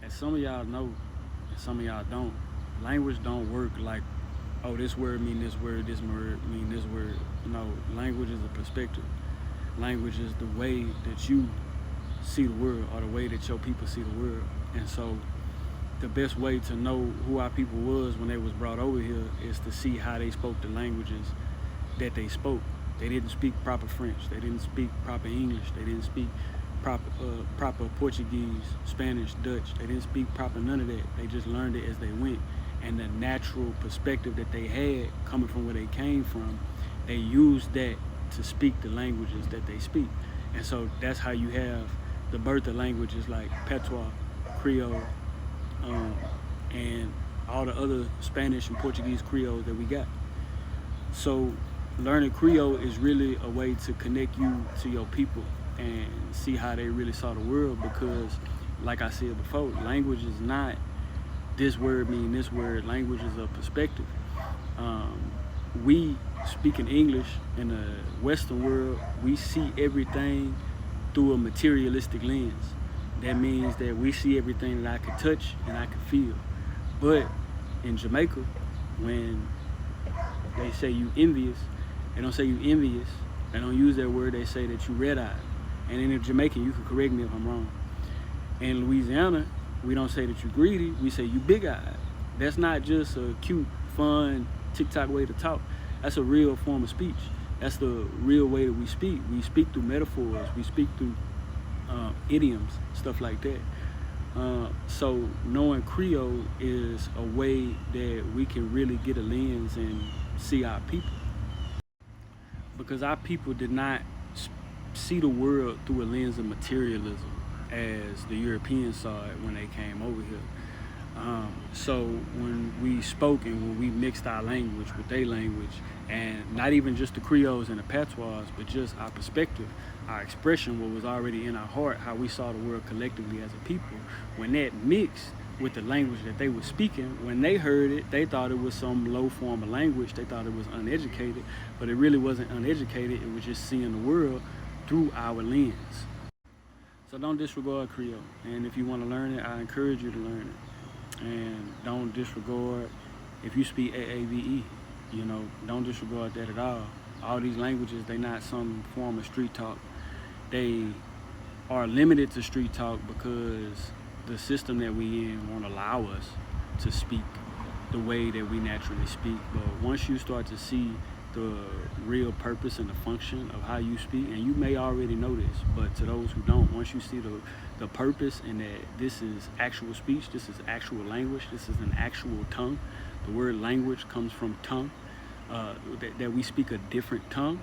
as some of y'all know, and some of y'all don't, language don't work like, oh, this word mean this word mean this word. No, language is a perspective. Language is the way that you see the world, or the way that your people see the world. And so the best way to know who our people was when they was brought over here is to see how they spoke the languages that they spoke. They didn't speak proper French. They didn't speak proper English. They didn't speak proper Portuguese, Spanish, Dutch. They didn't speak proper none of that. They just learned it as they went. And the natural perspective that they had coming from where they came from, they used that to speak the languages that they speak. And so that's how you have the birth of languages like Patois, Creole, and all the other Spanish and Portuguese Creoles that we got. So learning Creole is really a way to connect you to your people and see how they really saw the world, because like I said before, language is not this word mean this word. Language is a perspective. We speaking English in the Western world, we see everything through a materialistic lens. That means that we see everything that I could touch and I could feel. But in Jamaica, when they say you envious, they don't say you envious. They don't use that word. They say that you red-eyed. And in Jamaican, you can correct me if I'm wrong. In Louisiana, we don't say that you greedy. We say you big-eyed. That's not just a cute, fun, TikTok way to talk. That's a real form of speech. That's the real way that we speak. We speak through metaphors. We speak through idioms, stuff like that. So knowing Creole is a way that we can really get a lens and see our people. Because our people did not see the world through a lens of materialism as the Europeans saw it when they came over here. So when we spoke and when we mixed our language with their language, and not even just the Creoles and the Patois, but just our perspective, our expression, what was already in our heart, how we saw the world collectively as a people, when that mixed with the language that they were speaking, when they heard it, they thought it was some low form of language. They thought it was uneducated, but it really wasn't uneducated. It was just seeing the world through our lens. So don't disregard Creole. And if you want to learn it, I encourage you to learn it. And don't disregard if you speak AAVE, you know, don't disregard that at all. All these languages, they're not some form of street talk. They are limited to street talk because the system that we in won't allow us to speak the way that we naturally speak. But once you start to see the real purpose and the function of how you speak, and you may already know this, but to those who don't, once you see the purpose and that this is actual speech, this is actual language, this is an actual tongue. The word language comes from tongue, that we speak a different tongue,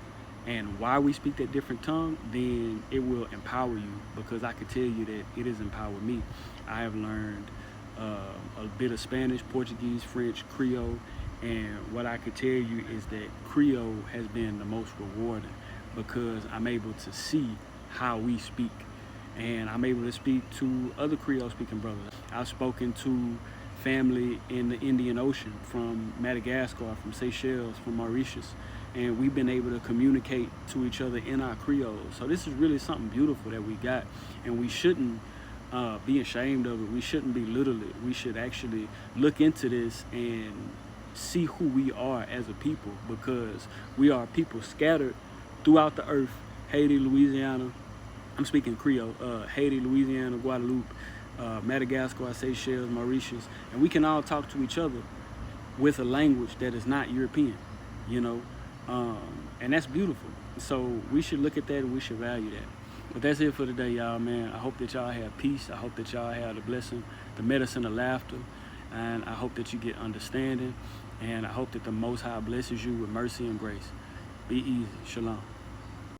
and why we speak that different tongue, then it will empower you, because I can tell you that it has empowered me. I have learned a bit of Spanish, Portuguese, French, Creole, and what I could tell you is that Creole has been the most rewarding, because I'm able to see how we speak, and I'm able to speak to other Creole speaking brothers. I've spoken to family in the Indian Ocean, from Madagascar, from Seychelles, from Mauritius, and we've been able to communicate to each other in our Creole. So this is really something beautiful that we got, and we shouldn't be ashamed of it. We shouldn't belittle it. We should actually look into this and see who we are as a people, because we are people scattered throughout the earth. Haiti, Louisiana, I'm speaking Creole, Haiti, Louisiana, Guadeloupe, Madagascar, Seychelles, Mauritius, and we can all talk to each other with a language that is not European, you know, and that's beautiful. So we should look at that and we should value that. But that's it for today, y'all, man. I hope that y'all have peace. I hope that y'all have the blessing, the medicine of laughter, and I hope that you get understanding, and I hope that the Most High blesses you with mercy and grace. Be easy. Shalom.